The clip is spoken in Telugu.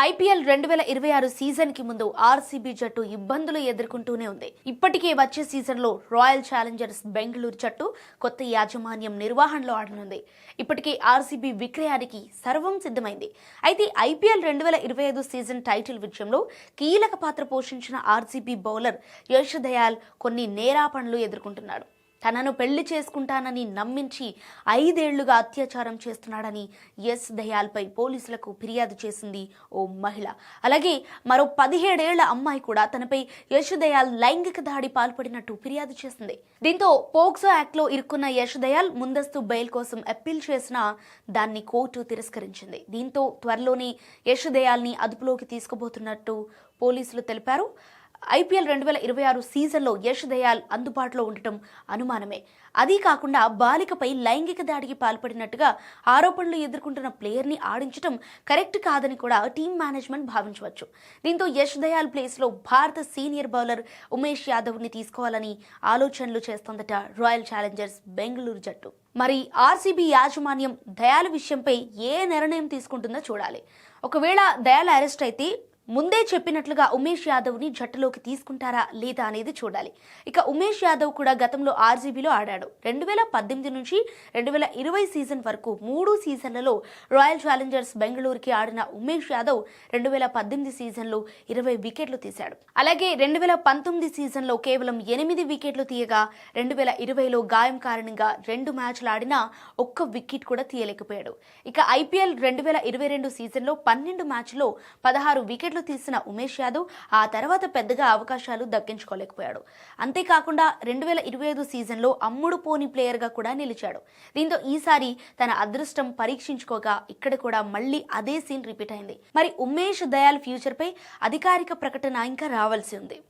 ఐపీఎల్ 2026 సీజన్ కి ముందు ఆర్సీబీ జట్టు ఇబ్బందులు ఎదుర్కొంటూనే ఉంది. ఇప్పటికే వచ్చే సీజన్ లో రాయల్ ఛాలెంజర్స్ బెంగళూరు జట్టు కొత్త యాజమాన్యం నిర్వహణలో ఆడనుంది. ఇప్పటికే ఆర్సీబీ విక్రయానికి సర్వం సిద్ధమైంది. అయితే ఐపీఎల్ 2025 సీజన్ టైటిల్ విజయంలో కీలక పాత్ర పోషించిన ఆర్సీబీ బౌలర్ యశ్ దయాల్ కొన్ని నేరాపణలు ఎదుర్కొంటున్నాడు. తనను పెళ్లి చేసుకుంటానని నమ్మించి 5 ఏళ్లుగా అత్యాచారం చేస్తున్నాడని యశ్ దయాల్పై పోలీసులకు ఫిర్యాదు చేసింది ఓ మహిళ. అలాగే మరో 17 ఏళ్ల అమ్మాయి కూడా తనపై యశ్ దయాల్ లైంగిక దాడి పాల్పడినట్టు ఫిర్యాదు చేసింది. దీంతో పోక్సో యాక్ట్లో ఇరుక్కున్న యశ్ దయాల్ ముందస్తు బెయిల్ కోసం అప్పీల్ చేసినా దాన్ని కోర్టు తిరస్కరించింది. దీంతో త్వరలోనే యశ్ దయాల్ని అదుపులోకి తీసుకుపోతున్నట్టు పోలీసులు తెలిపారు. ఐపీఎల్ 2026 సీజన్లో యశ్ దయాల్ అందుబాటులో ఉండటం అనుమానమే. అదీ కాకుండా బాలికపై లైంగిక దాడికి పాల్పడినట్టుగా ఆరోపణలు ఎదుర్కొంటున్న ప్లేయర్ని ఆడించడం కరెక్ట్ కాదని కూడా టీం మేనేజ్మెంట్ భావించవచ్చు. దీంతో యశ్ దయాల్ ప్లేస్లో భారత సీనియర్ బౌలర్ ఉమేష్ యాదవ్ని తీసుకోవాలని ఆలోచనలు చేస్తోందట రాయల్ ఛాలెంజర్స్ బెంగళూరు జట్టు. మరి ఆర్సీబీ యాజమాన్యం దయాల్ విషయంపై ఏ నిర్ణయం తీసుకుంటుందో చూడాలి. ఒకవేళ దయాల్ అరెస్ట్ అయితే ముందే చెప్పినట్లుగా ఉమేష్ యాదవ్ని జట్టులోకి తీసుకుంటారా లేదా అనేది చూడాలి. ఇక ఉమేష్ యాదవ్ కూడా గతంలో ఆర్సీబీలో ఆడాడు. 2018 నుంచి 2020 సీజన్ వరకు 3 సీజన్లలో రాయల్ ఛాలెంజర్స్ బెంగళూరుకి ఆడిన ఉమేష్ యాదవ్ 2018 సీజన్లో 20 వికెట్లు తీశాడు. అలాగే 2019 సీజన్లో కేవలం 8 వికెట్లు తీయగా 2020లో గాయం కారణంగా 2 మ్యాచ్లు ఆడినా ఒక్క వికెట్ కూడా తీయలేకపోయాడు. ఇక ఐపీఎల్ 2022 సీజన్లో 12 మ్యాచ్ల్లో 16 వికెట్లు తీసిన ఉమేష్ యాదవ్ ఆ తర్వాత పెద్దగా అవకాశాలు దక్కించుకోలేకపోయాడు. అంతేకాకుండా 2025 సీజన్లో అమ్ముడు పోని ప్లేయర్గా కూడా నిలిచాడు. దీంతో ఈసారి తన అదృష్టం పరీక్షించుకోగా ఇక్కడ కూడా మళ్ళీ అదే సీన్ రిపీట్ అయింది. మరి ఉమేష్ దయాల్ ఫ్యూచర్ పై అధికారిక ప్రకటన ఇంకా రావాల్సి ఉంది.